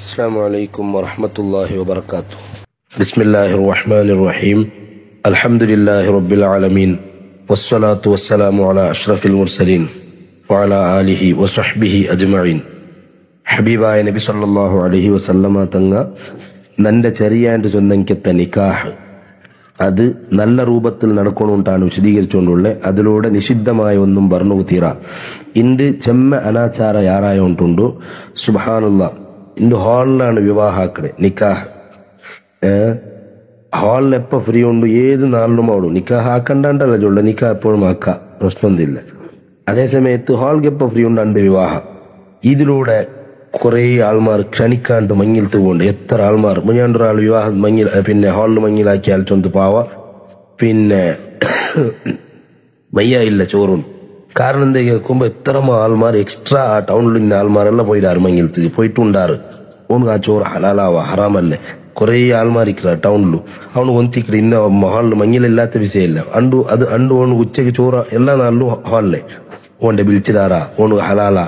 السلام عليكم ورحمة الله وبركاته. بسم الله الرحمن الرحيم. الحمد لله رب العالمين والصلاة والسلام على أشرف المرسلين وعلى آله وصحبه أجمعين. ഹബീബായ നബി സല്ലല്ലാഹു അലൈഹി വസല്ലമ തങ്ങ നന്റെ ചെറിയാൻ്റെ ചൊന്നെങ്കിത്ത നിക്കാഹ് അത് നല്ല രൂപത്തിൽ നടക്കണമെന്നാണ് വിശദീകരിച്ചുകൊണ്ടുള്ളത്. അതിലൂടെ നിഷിദ്ധമായ ഒന്നും പറഞ്ഞു തീര ഇണ്ട് ചെമ്മ അനാചാര യാറായ ഉണ്ടുണ്ടോ സുബ്ഹാനല്ലാ. ഇന്ന് ഹാളിലാണ് വിവാഹാക്കടെ നിക്കാഹ്. ഹാളിൽ എപ്പോൾ ഫ്രീ ഉണ്ട് ഏത് നാളിലും ആടും. നിക്കാഹ് ആക്കണ്ടല്ല ചൊല്ല, നിക്കാഹ് എപ്പോഴും ആക്കാം, പ്രശ്നമൊന്നുമില്ല. അതേ സമയത്ത് ഹാൾക്ക് എപ്പോൾ ഫ്രീ ഉണ്ട് വിവാഹം. ഇതിലൂടെ കുറേ ആൾമാർ ക്ഷണിക്കാണ്ട് മങ്ങിലത്ത് പോകണ്ട്. എത്ര ആൾമാർ മുഞ്ഞാണ്ടൊരാൾ വിവാഹം മങ്ങിൽ പിന്നെ ഹാളിൽ മങ്ങിലാക്കിയാൽ ചൊന്ത് പാവ പിന്നെ മയ്യ ഇല്ല ചോറും. കാരണം എന്താ കേൾക്കുമ്പോ എത്ര ആൾമാർ എക്സ്ട്രാ ആ ടൗണിൽ ഇന്ന ആൾമാരെല്ലാം പോയിടാറ് മങ്ങിലത്ത് പോയിട്ടുണ്ടാറ്. ഓണ് ആ ചോറ് ഹലാലാവാ ഹറാമല്ലേ. കുറേ ആൾമാരിക്കറ ടൗണിലും അവನು ಒಂತಿಕ್ಕಡೆ ಇನ್ನ ಹಾಲ್ ಮಂಗಿಲಿല്ലാത്ത ವಿಷಯ ಅಂಡು ಅದು ಅಂಡು ಓಣು ಉಚ್ಚಗೆ ചോറ് എല്ലാ നാളിലും ഹാളിലെ ഓന്റെ വിളിച്ചിടാറാ ഓണ് ഹലാല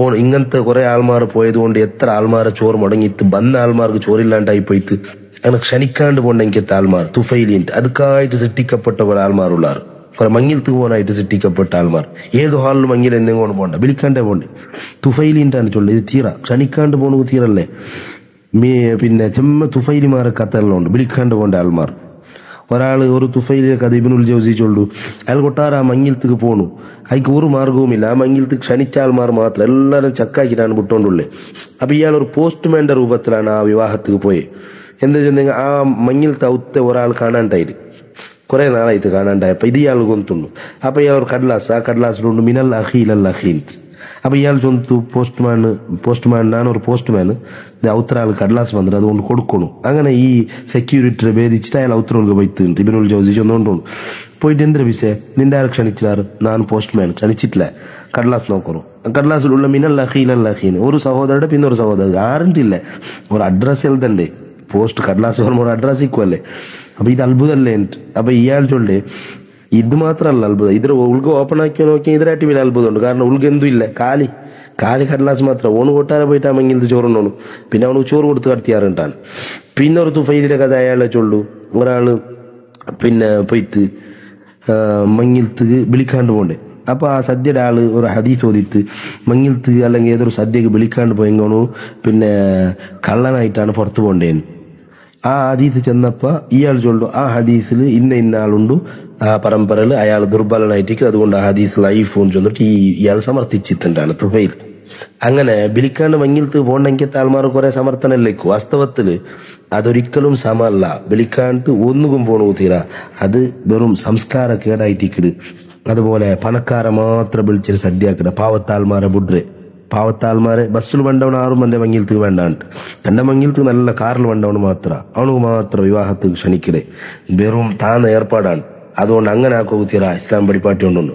ഓൺ. ഇങ്ങനത്തെ കുറെ ആൾമാർ പോയത് കൊണ്ട് എത്ര ആൾമാരെ ചോറ് മുടങ്ങിത്ത് വന്ന ആൾമാർക്ക് ചോറില്ലാണ്ടായി പോയിത്ത്. അങ്ങനെ ക്ഷണിക്കാണ്ട് പോണ്ടെങ്കിത്തെ ആൾമാർ തുഫൈലിന്റെ അതുക്കായിട്ട് സൃഷ്ടിക്കപ്പെട്ട കുറെ ആൾമാരുള്ളാറ്. കുറെ മങ്ങിലത്ത് പോകാനായിട്ട് സൃഷ്ടിക്കപ്പെട്ട ആൾമാർ ഏത് ഹാളിൽ മങ്ങിൽ എന്തെങ്കിലും പോണ്ട വിളിക്കാണ്ടേ പോണ്ടേ. തുഫൈലിന്റാണ് ചൊല്ലത്. ഇത് തീറ ക്ഷണിക്കാണ്ട് പോണത് തീറല്ലേ. പിന്നെ ചെമ്മ തുഫൈലിമാരെ കഥയെല്ലാം ഉണ്ട് വിളിക്കാണ്ട് പോണ്ട ആൾമാർ. ഒരാൾ ഒരു തുഫൈലിലെ കഥ ഇബ്നുൽ ജൗസി ചൊല്ലു. അയാൾ കൊട്ടാര ആ മങ്ങിലത്തേക്ക് പോണു. അയക്ക് ഒരു മാർഗവുമില്ല. ആ മങ്ങിലത്തേക്ക് ക്ഷണിച്ച ആൾമാർ മാത്രം എല്ലാവരും ചക്കാക്കിട്ടാണ് വിട്ടോണ്ടുള്ളത്. അപ്പൊ ഇയാൾ ഒരു പോസ്റ്റ്മാന്റെ രൂപത്തിലാണ് ആ വിവാഹത്തേക്ക് പോയി. എന്താ വെച്ചാൽ ആ മങ്ങിലത്തെ ഔത്തെ ഒരാൾ കാണാണ്ടായിട്ട് കുറെ നാളായിട്ട് കാണാണ്ടായി. അപ്പൊ ഇത് ഇയാൾ കൊന്തുന്നു. അപ്പൊ ഇയാൾ ഒരു കടലാസ്, ആ കടലാസിലുണ്ട് മിനൽ അഖീൽ അൽ അഖീൽ. അപ്പൊ ഇയാൾ ചൊന്തു പോസ്റ്റ്മാൻ ഞാനൊരു പോസ്റ്റ്മാന് ഔത്ര ആൾ കടലാസ് വന്നിട്ട് അതുകൊണ്ട് കൊടുക്കണു. അങ്ങനെ ഈ സെക്യൂരിറ്റിയെ ഭേദിച്ചിട്ട് അയാൾ ഔത്രങ്ങൾക്ക് പോയിട്ടുണ്ട്. ഇബ്നുൽ ജൗസി ചൊന്നുകൊണ്ടു പോയിട്ട് എന്തൊരു വിഷയം നിന്റെ ആരെ ക്ഷണിച്ചില്ലാറ്? ഞാൻ പോസ്റ്റ്മാൻ ക്ഷണിച്ചിട്ടില്ല. കടലാസ് നോക്കണു. കടലാസിലുള്ള മിനൽ അഖീൽ അൽ അഖീൽ ഒരു സഹോദരയുടെ പിന്നെ ഒരു സഹോദരൻ ആറിട്ടില്ല. ഒരു അഡ്രസ് എഴുതണ്ടേ. പോസ്റ്റ് കടലാസ് പറയുമ്പോൾ ഒരു അഡ്രസ് ഇക്കുവല്ലേ. അപ്പൊ ഇത് അത്ഭുതമല്ലേ. അപ്പൊ ഇയാൾ ചൊല്ലേ ഇത് മാത്രമല്ല അത്ഭുതം. ഇതിൽ ഉൾഗ് ഓപ്പൺ ആക്കി നോക്കിയാൽ ഇതിനായിട്ട് വലിയ അത്ഭുതമുണ്ട്. കാരണം ഉൾഗ് എന്തും ഇല്ല, കാലി കടലാസ് മാത്രം. ഓണ് കൊട്ടാരെ പോയിട്ട് ആ മങ്ങിലത്ത് ചോറുണ്ടോണു. പിന്നെ അവന് ചോറ് കൊടുത്ത് കടത്തിയാറുണ്ടാണ്. പിന്നെ ഒരു തുഫൈലിന്റെ കഥ അയാളെ ചൊല്ലു. ഒരാള് പിന്നെ പൊയ്ത്ത് മങ്ങിലത്ത് വിളിക്കാണ്ട് പോണ്ടേ. അപ്പൊ ആ സദ്യയുടെ ആള് ഒരു ഹദീസ് ഓതിത്ത് മങ്ങിലത്ത് അല്ലെങ്കിൽ ഏതൊരു സദ്യക്ക് വിളിക്കാണ്ട് പോയെങ്കോണു പിന്നെ കള്ളനായിട്ടാണ് പുറത്തു പോണ്ടേന്ന്. ആ ഹദീസ് ചെന്നപ്പോ ഇയാൾ ചൊല്ലു ആ ഹദീസിൽ ഇന്ന ആളുണ്ട് ആ പരമ്പരയിൽ അയാൾ ദുർബലനായിട്ട് അതുകൊണ്ട് ആ ഹദീസ് ലൈഫ് ചെന്നിട്ട് ഇയാൾ സമർത്ഥിച്ചിട്ടുണ്ടാണ് തുഫൈൽ. അങ്ങനെ വിളിക്കാണ്ട് മങ്ങിലത്ത് പോണ്ടെങ്കിൽ ആൾമാർ കുറെ സമർത്ഥനല്ലേക്കും. വാസ്തവത്തില് അതൊരിക്കലും സമല്ല. വിളിക്കാണ്ട് ഒന്നുകും പോണു തീര അത് വെറും സംസ്കാര കേടായിട്ടിക്കട്. അതുപോലെ പണക്കാരെ മാത്രം വിളിച്ചൊരു സദ്യക്കട പാവത്താൽമാരെ ബുഡ്രെ പാവത്താൽമാരെ ബസ്സിൽ വേണ്ടവണ് ആറും എന്റെ മങ്ങിലത്ത് വേണ്ടാണ്ട്. എന്റെ മങ്ങിലത്ത് നല്ല കാറിൽ വേണ്ടവണ് മാത്രം അവനക്ക് മാത്രം വിവാഹത്തിൽ ക്ഷണിക്കടേ. വെറും താന്ന ഏർപ്പാടാണ്. അതുകൊണ്ട് അങ്ങനെ ആക്കുക തീര ഇസ്ലാം പഠിപ്പാട്ടി കൊണ്ടുണ്ട്.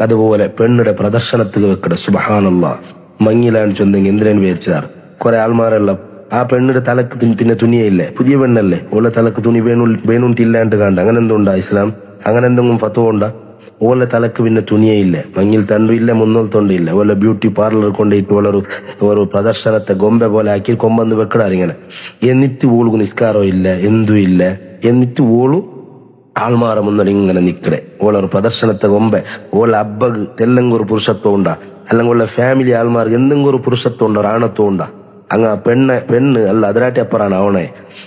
അതുപോലെ പെണ്ണിടെ പ്രദർശനത്തിൽ വെക്കട സുബ്ഹാനല്ലാഹ് മങ്ങിലാണ് ചൊന്നെങ്കിൽ എന്തിനാണ് വിചാരിച്ചാർ കുറെ ആൾമാരെല്ലാം ആ പെണ്ണിന്റെ തലക്ക് പിന്നെ തുണിയയില്ലേ. പുതിയ പെണ്ണല്ലേ ഓളെ തലക്ക് തുണി വേണുണ്ടില്ലാണ്ട് കണ്ട അങ്ങനെ എന്തുണ്ടാ ഇസ്ലാം? അങ്ങനെ എന്തെങ്കിലും ഫത്വ ഉണ്ടാ? ഓലെ തലക്ക് പിന്നെ തുണിയയില്ല, മങ്ങിൽ തണ്ടില്ല, മുന്നോൽ തൊണ്ടില്ല. ഓലെ ബ്യൂട്ടി പാർലർ കൊണ്ടിട്ട് ഒരു പ്രദർശനത്തെ ഗൊമ്പ പോലെ ആക്കി കൊമ്പന്ന് വെക്കടാറിങ്ങനെ. എന്നിട്ട് ഓളുക്ക് നിസ്കാരം ഇല്ല, എന്തും ഇല്ല. എന്നിട്ട് ഓളു ആൾമാറ മുന്നിൽ ഇങ്ങനെ നിക്കടെ. ഓളൊരു പ്രദർശനത്തെ കൊമ്പ ഓല അബ്ബക്ക് തെല്ലെങ്കും ഒരു പുരുഷത്വം ഉണ്ടാ, അല്ലെങ്കിൽ ഓളെ ഫാമിലി ആൾമാർക്ക് എന്തെങ്കിലും ഒരു പുരുഷത്വം ഉണ്ടോ ആണത്വം ഉണ്ടാ. അങ്ങ പെണ്ണ് അല്ല അതിനാട്ടി അപ്പറാണ് അവണെ.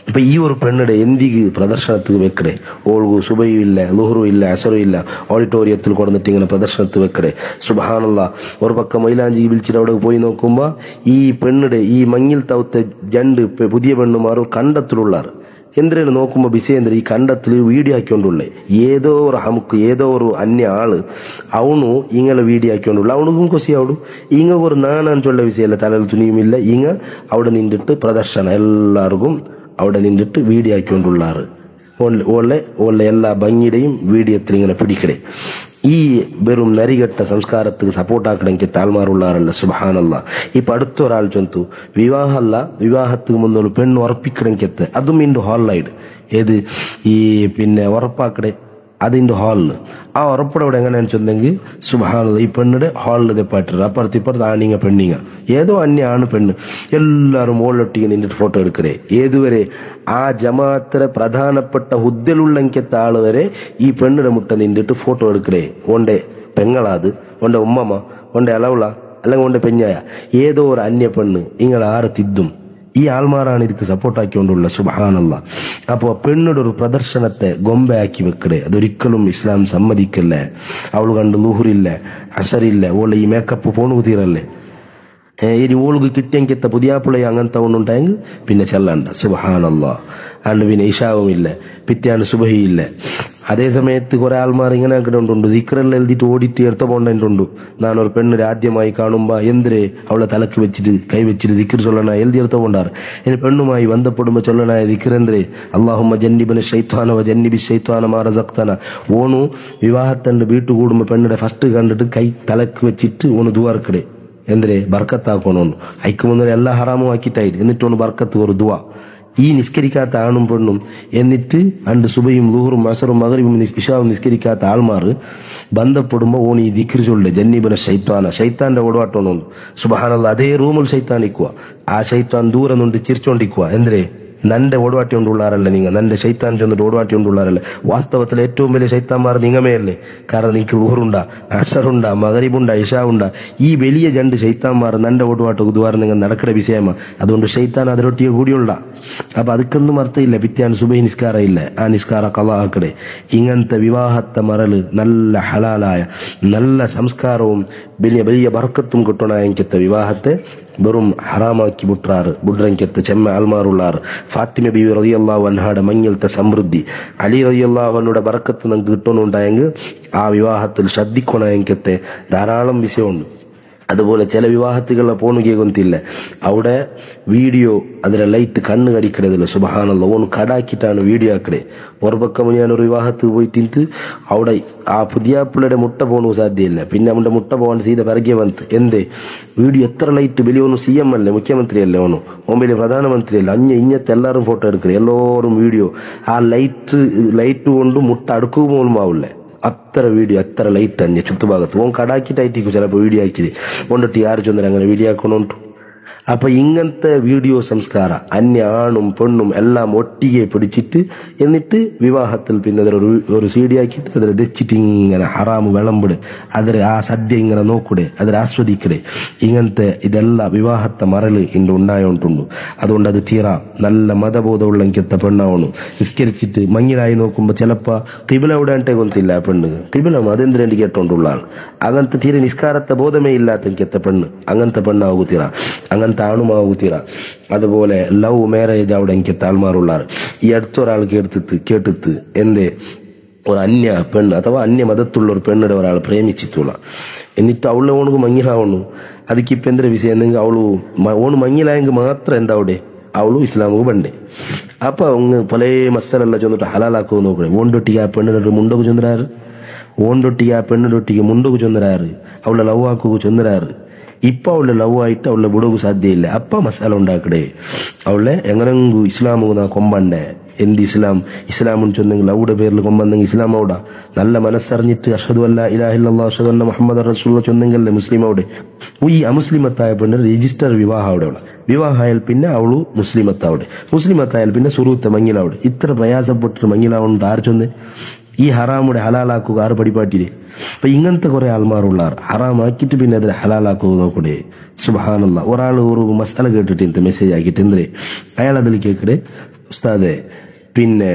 ഇപ്പൊ ഈ ഒരു പെണ്ണിടെ എന്തിക്ക് പ്രദർശനത്തിൽ വെക്കടേ? ഓൾഗു സുബയും ഇല്ല, ലുഹറും ഇല്ല, അസറും ഇല്ല, ഓഡിറ്റോറിയത്തിൽ കൊടുത്തിട്ട് ഇങ്ങനെ പ്രദർശനത്തിൽ വെക്കടേ. സുബ്ഹാനല്ലാഹ്. ഒരു പക്കം മൈലാഞ്ചി വിളിച്ചിട്ട് അവിടെ പോയി നോക്കുമ്പോ ഈ പെണ്ണിടെ ഈ മങ്ങിൽ തൗത്തെ രണ്ട് പുതിയ പെണ്ണുമാർ കണ്ടത്തിലുള്ളാറ്. എന്തിനാണ് നോക്കുമ്പോ ബിസേന്ദ്ര ഈ കണ്ടത്തിൽ വീഡിയോ ആക്കിക്കൊണ്ടുള്ളേ. ഏതോ ഒരു ഹമുക്ക് ഏതോ ഒരു അന്യ ആള് അവണു ഇങ്ങനെ വീഡിയോ ആക്കിക്കൊണ്ടുള്ള അവണുക്കും കൊസി ആവിടും. ഇങ്ങ ഒരു നാണാൻ ചൊല്ല വിഷയമല്ല, തലയിൽ തുണിയുമില്ല. ഇങ്ങ അവിടെ നിന്നിട്ട് പ്രദർശനം എല്ലാവർക്കും അവിടെ നിന്നിട്ട് വീഡിയോ ആക്കിക്കൊണ്ടുള്ളാറ്. ഓളെ എല്ലാ ഭംഗിയുടെയും വീഡിയോത്തിൽ ഇങ്ങനെ പിടിക്കടേ. ഈ വെറും നരികെട്ട സംസ്കാരത്തിന് സപ്പോർട്ടാക്കണമെങ്കിൽ താൽമാറുള്ളാറല്ല. സുബ്ഹാനല്ലാഹ്. ഇപ്പൊ അടുത്തൊരാൾ ചൊന്തു വിവാഹമല്ല വിവാഹത്തിന് മുന്നോട്ട് പെണ്ണ് ഉറപ്പിക്കണമെങ്കിൽ അതും ഇന്റെ ഹാളിലായിട്ട് ഏത് ഈ പിന്നെ ഉറപ്പാക്കടെ അതിൻ്റെ ഹാളിൽ ആ ഉറപ്പടവിടെ എങ്ങനെയാണെന്ന് വെച്ചെങ്കിൽ സുബ്ഹാനല്ലാഹ് ഈ പെണ്ണിടെ ഹാളിൽ തെപ്പായിട്ടത് അപ്പുറത്തിപ്പുറത്ത് ആണിങ്ങ പെണ്ണിങ്ങ ഏതോ അന്യാണ് പെണ്ണ് എല്ലാവരും ഓളൊട്ടിಗೆ നിന്നിട്ട് ഫോട്ടോ എടുക്കടേ ഏതുവരെ ആ ജമാഅത്തിലെ പ്രധാനപ്പെട്ട ഹുദ്ദലുള്ളെങ്കത്തെ ആള് വരെ ഈ പെണ്ണിടെ മുട്ട നിന്നിട്ട് ഫോട്ടോ എടുക്കടേ ഓണ്ടെ പെങ്ങളാത് ഓണ്ടെ ഉമ്മമ്മ ഓണ്ടെ അലവള അല്ലെങ്കിൽ ഓണ്ടെ പെഞ്ഞായ ഏതോ ഒരു അന്യ പെണ്ണ് ഇങ്ങളെ ആറ് തിദ്ദും ഈ ആൾമാരാണ് ഇതിക്ക് സപ്പോർട്ടാക്കിക്കൊണ്ടുള്ള സുബ്ഹാനല്ലാഹ്. അപ്പോൾ പെണ്ണുടെ ഒരു പ്രദർശനത്തെ ഗൊമ്പയാക്കി വെക്കടേ അതൊരിക്കലും ഇസ്ലാം സമ്മതിക്കല്ലേ. അവൾ കണ്ട് ലുഹുറില്ല അസറില്ല ഓള് ഈ മേക്കപ്പ് പോണു തീരല്ലേ ഇനി ഓൾക്ക് കിട്ടിയെങ്കിത്ത പുതിയാപ്പിള അങ്ങനത്തെ ഒന്നുണ്ടായെങ്കിൽ പിന്നെ ചെല്ലണ്ട സുബ്ഹാനല്ലാഹ്. അണ്ട് പിന്നെ ഇഷാവും ഇല്ല പിറ്റേന്ന് സുബഹിയില്ല. അതേ സമയത്ത് കുറെ ആൾമാർ ഇങ്ങനെ ആക്കിയിട്ടുണ്ട് ദിക്റെല്ലാം എഴുതിയിട്ട് ഓടിയിട്ട് എടുത്ത പോണ്ടിട്ടുണ്ട്. ഞാനൊരു പെണ്ണിനെ ആദ്യമായി കാണുമ്പോ എന്തിരെ അവളെ തലക്ക് വെച്ചിട്ട് കൈ വെച്ചിട്ട് ദിക്ർ ചൊല്ലണ എഴുതി എടുത്ത പോണ്ടാറ്. ഇനി പെണ്ണുമായി ബന്ധപ്പെടുമ്പോ ചൊല്ലണ ദിക്റെന്തരെ അല്ലാഹുമ്മ ജന്നിബിന ശൈത്വാന വ ജന്നിബി ശൈത്വാന മാ റസഖ്തന. ഓണു വിവാഹത്തിന്റെ വീട്ടു കൂടുമ്പോ പെണ്ണിടെ ഫസ്റ്റ് കണ്ടിട്ട് കൈ തലക്ക് വെച്ചിട്ട് ഓണ് ദുആർക്കടെ എന്തിരെ ബർക്കത്താക്കണോന്നു അയക്ക് മുന്നേ എല്ലാ ഹറാമും ആക്കിയിട്ടായിട്ട് എന്നിട്ടൊന്ന് ബർക്കത്ത് ഒരു ദുആ. ഈ നിസ്കരിക്കാത്ത ആണും പെണ്ണും എന്നിട്ട് അണ്ട് സുബയും ളുഹറും അസറും മഗ്രിബും ഇശാവും നിസ്കരിക്കാത്ത ആൾമാർ ബന്ധപ്പെടുമ്പോ ഓൺ ഈ ദിക്ർ ചൊല്ലെ ജന്നീബന ശൈത്താന ശൈത്താന്റെ ഓടവാട്ടോന്നു സുബ്ഹാനല്ലാഹ്. അതേ റൂമിൽ ശൈത്താൻ നിൽക്കുക ആ ശൈത്താൻ ദൂരെ നിന്ന് ചിരിച്ചോണ്ടിരിക്കുക എന്തിരെ നന്റെ ഓടുവാട്ടി കൊണ്ടുള്ളാറല്ലേ നിങ്ങൾ നന്റെ ശൈത്താൻ ചെന്നിട്ട് ഓടുവാട്ടി കൊണ്ടുള്ളാറല്ലേ. വാസ്തവത്തിൽ ഏറ്റവും വലിയ ശൈത്താന്മാർ നിങ്ങമേയല്ലേ. കാരണം നിങ്ങൾക്ക് ളുഹറുണ്ട അസറുണ്ട മഗ്രിബുണ്ട ഇശാവുണ്ട ഈ വലിയ രണ്ട് ശൈത്താന്മാർ നന്റെ ഓടുവാട്ട് ഉദ്വാരം നിങ്ങൾ നടക്കട വിഷയമാ. അതുകൊണ്ട് ശൈത്താൻ അതിലൊട്ടിയെ കൂടിയുള്ള അപ്പൊ അതൊക്കൊന്നും അർത്ഥമില്ല. പിറ്റേന്ന് സുബഹി നിസ്കാരം ഇല്ല ആ നിസ്കാര ഖളാ ആക്കടെ. ഇങ്ങനത്തെ വിവാഹത്തെ മറല് നല്ല ഹലാലായ നല്ല സംസ്കാരവും വലിയ വലിയ ബർക്കത്തും കിട്ടണ എനിക്കത്തെ വിവാഹത്തെ വെറും ഹറാമാക്കി മുട്ടാറ് ബുഡ്രങ്കത്തെ ചെമ്മ ആൽമാറുള്ളാറ്. ഫാത്തിമ ബീവി റളിയല്ലാഹു അൻഹാടെ മഞ്ഞളത്തെ സമൃദ്ധി അലി റളിയല്ലാഹു അൻഹുടെ ബർക്കത്ത് നമുക്ക് കിട്ടണുണ്ടായെങ്കിൽ ആ വിവാഹത്തിൽ ശ്രദ്ധിക്കണ എനിക്കത്തെ ധാരാളം വിഷയമുണ്ട്. അതുപോലെ ചില വിവാഹത്തുകളെ പോണുകയൊന്നില്ല അവിടെ വീഡിയോ അതിലെ ലൈറ്റ് കണ്ണ് കടിക്കടതില്ല സുബ്ഹാനല്ലാഹ് ഓൺ കടാക്കിയിട്ടാണ് വീഡിയോ ആക്കടേ. ഓർപ്പക്കം ഞാനൊരു വിവാഹത്ത് പോയിട്ട് അവിടെ ആ പുതിയാപ്പിള്ളയുടെ മുട്ട പോണു സാധ്യമില്ല. പിന്നെ അവന്റെ മുട്ട പോകാൻ ചെയ്ത പിറകെ വന്ന് എന്തേ വീഡിയോ എത്ര ലൈറ്റ് വലിയൊന്നും CM അല്ലേ മുഖ്യമന്ത്രി അല്ലേ ഓണു ഓമ്പയിലെ പ്രധാനമന്ത്രി അല്ലേ ഇഞ്ഞത്തെ എല്ലാവരും ഫോട്ടോ എടുക്കണേ എല്ലാവരും വീഡിയോ ആ ലൈറ്റ് കൊണ്ട് മുട്ട അടുക്കുക പോലും ആവില്ലേ അത്ര വീഡിയോ അത്ര ലൈറ്റ് അഞ്ഞ ചുറ്റുഭാഗത്ത് ഓൻ കടാക്കിട്ടായിരിക്കും ചിലപ്പോൾ വീഡിയോ ആക്കിയത് കൊണ്ടിട്ട് ആര് ചൊന്നേരം അങ്ങനെ വീഡിയോ ആക്കണോണ്ട്. അപ്പൊ ഇങ്ങനത്തെ വീഡിയോ സംസ്കാരം അന്യ ആണും പെണ്ണും എല്ലാം ഒട്ടിയെ പിടിച്ചിട്ട് എന്നിട്ട് വിവാഹത്തിൽ പിന്നെ ഒരു CD ആക്കിയിട്ട് അതിൽ ദച്ചിട്ട് ഇങ്ങനെ ഹറാമ് വിളമ്പിട് അതിൽ ആ സദ്യ ഇങ്ങനെ നോക്കൂടെ അതിൽ ആസ്വദിക്കടെ. ഇങ്ങനത്തെ ഇതെല്ലാം വിവാഹത്തെ മറല് ഇന്ന് ഉണ്ടായോണ്ടുണ്ട്. അതുകൊണ്ട് അത് തീരാ നല്ല മതബോധമുള്ള എനിക്കത്തെ പെണ്ണാവണം. നിസ്കരിച്ചിട്ട് മങ്ങിലായി നോക്കുമ്പോ ചിലപ്പോ കിബില വിടാൻട്ടേ കൊന്നില്ല പെണ്ണ് കിബിലം അതെന്തിനു കേട്ടോണ്ടുള്ള ആൾ അങ്ങനത്തെ തീരെ നിസ്കാരത്തെ ബോധമേ ഇല്ലാത്ത എനിക്കത്തെ പെണ്ണ് അങ്ങനത്തെ പെണ്ണാവൂ തീര അങ്ങനത്തെ ആണുമാവൂത്തീറ. അതുപോലെ ലവ് മാരേജ് അവിടെ എനിക്ക് താൽമാറുള്ളാറ്. ഈ അടുത്തൊരാൾ കേട്ടിത്ത് എന്തേ ഒരു അന്യ പെണ്ണ് അഥവാ അന്യ മതത്തുള്ള ഒരു പെണ്ണിടെ ഒരാൾ പ്രേമിച്ചിട്ടുള്ള എന്നിട്ട് അവളെ ഓണക്ക് മങ്ങിലാവണു. അതിക്കിപ്പോ എന്തൊരു വിഷയം എന്തെങ്കിൽ അവള് ഓണ് മങ്ങിലായെങ്കിൽ മാത്രം എന്താ അവിടെ അവളും ഇസ്ലാമുക്ക് പണ്ടേ. അപ്പൊ അങ്ങ് പല മസാലെല്ലാം ചെന്നിട്ട് ഹലാലാക്കുക നോക്കണേ. ഓണ്ടൊട്ടിക്ക് ആ പെണ്ണിനൊരു മുണ്ടൊക്കെ ചൊന്നരാറ് ഓണ്ടൊട്ടിക്ക് ആ പെണ്ണിനൊട്ടിക്ക് മുണ്ടൊക്കെ ചൊന്നരാറ് അവളെ ലവ് ആക്കുക ചൊന്നരാറ്. ഇപ്പൊ അവളെ ലവ് ആയിട്ട് അവളെ വിടുക സാധ്യയില്ല. അപ്പ മസാല ഉണ്ടാക്കടേ അവളെ എങ്ങനെങ്കു ഇസ്ലാമുക കൊമ്പണ്ടേ എന്ത് ഇസ്ലാം ചൊന്നെങ്കിൽ അവിടെ പേരിൽ കൊമ്പെന്നെങ്കിൽ ഇസ്ലാം അവിടെ നല്ല മനസ്സറിഞ്ഞിട്ട് അഷ്ഹദു അല്ലാ ഇലാഹ ഇല്ലല്ലാഹു അഷ്ഹദു അന്ന മുഹമ്മദ് റസൂലുള്ളാഹ് ചൊന്നെങ്കിലല്ലേ മുസ്ലിം അവിടെ. ഈ അമുസ്ലിമത്തായ പെണ്ണ് രജിസ്റ്റർ വിവാഹം അവിടെ ഉള്ള വിവാഹമായാൽ പിന്നെ അവളു മുസ്ലിമത്തായാൽ പിന്നെ സുറൂത്തെ മങ്ങിലാവിടെ. ഇത്ര പ്രയാസപ്പെട്ടിട്ട് മങ്ങിലാവുണ്ട് ആര് ചൊന്ന് ഈ ഹറാമുടെ ഹലാലാക്കുക ആറ് പടിപ്പാട്ടില്. അപ്പൊ ഇങ്ങനത്തെ കുറെ ആൾമാരുള്ളാർ ഹറാമാക്കിയിട്ട് പിന്നെ അതിൽ ഹലാലാക്കുക നോക്കൂടെ. സുബ്ഹാനല്ലാഹ് ഒരാൾ ഒരു മസാല കേട്ടിട്ട് എന്ത് മെസ്സേജ് ആക്കിയിട്ട് എന്തേ അയാൾ അതിൽ കേക്കടെ ഉസ്താദെ പിന്നെ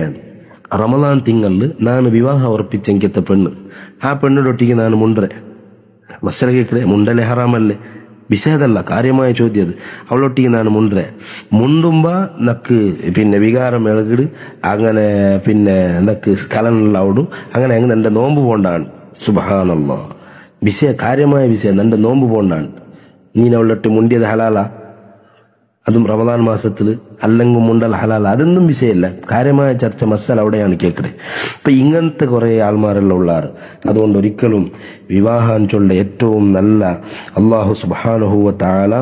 റമദാൻ തിങ്കളിൽ ನಾನು വിവാഹം ഉറപ്പിച്ചെങ്കത്തെ പെണ്ണ് ആ പെണ്ണിടൊട്ടിക്ക് ನಾನು മുണ്ടരെ മസാല കേക്കടെ മുണ്ടല്ലേ ഹറാമല്ലേ വിഷയതല്ല കാര്യമായ ചോദ്യം അത്. അവളൊട്ടിക്ക് ನಾನು മുണ്ടുമ്പോ നക്ക് പിന്നെ വികാരം ഇളകിട് അങ്ങനെ പിന്നെ നക്ക് കലനിലാവിടും അങ്ങനെ അങ്ങനെ എന്റെ നോമ്പ് പോണ്ടാണ്. സുബ്ഹാനല്ലാഹ് വിഷയ കാര്യമായ വിഷയം എന്റെ നോമ്പ് പോണ്ടാണ്. നീ അവളൊട്ടി മുണ്ടിയത് ഹലാല അതും റമദാൻ മാസത്തിൽ അല്ലെങ്കിൽ മുണ്ടൽ ഹലാല അതൊന്നും വിഷയമില്ല. കാര്യമായ ചർച്ച മസാല അവിടെയാണ് കേക്കടെ. അപ്പൊ ഇങ്ങനത്തെ കുറെ ആൾമാരെല്ലാം ഉള്ളാറ്. അതുകൊണ്ട് ഒരിക്കലും വിവാഹം ചൊല്ല ഏറ്റവും നല്ല അല്ലാഹു സുബ്ഹാനഹു വ തആല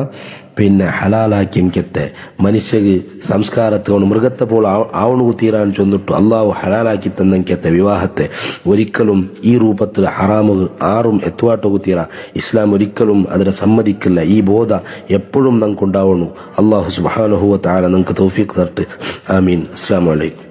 പിന്നെ ഹലാലാക്കിയും കെത്തെ മനുഷ്യക്ക് സംസ്കാരത്തെ മൃഗത്തെ പോലെ ആവണു തീരാൻ ചൊന്നിട്ടു അള്ളാഹു ഹലാലാക്കി തന്നെങ്കത്തെ വിവാഹത്തെ ഒരിക്കലും ഈ രൂപത്തിൽ ഹറാമ് ആറും എത്തുവാട്ടു തീരാ ഇസ്ലാം ഒരിക്കലും അതിനെ സമ്മതിക്കില്ല. ഈ ബോധ എപ്പോഴും നമുക്ക് ഉണ്ടാവണു. അള്ളാഹു സുബ്ഹാനഹു വ തആല നമുക്ക് തൗഫീഖ് തരട്ടെ. ആമീൻ. അസ്സലാമു അലൈക്കും.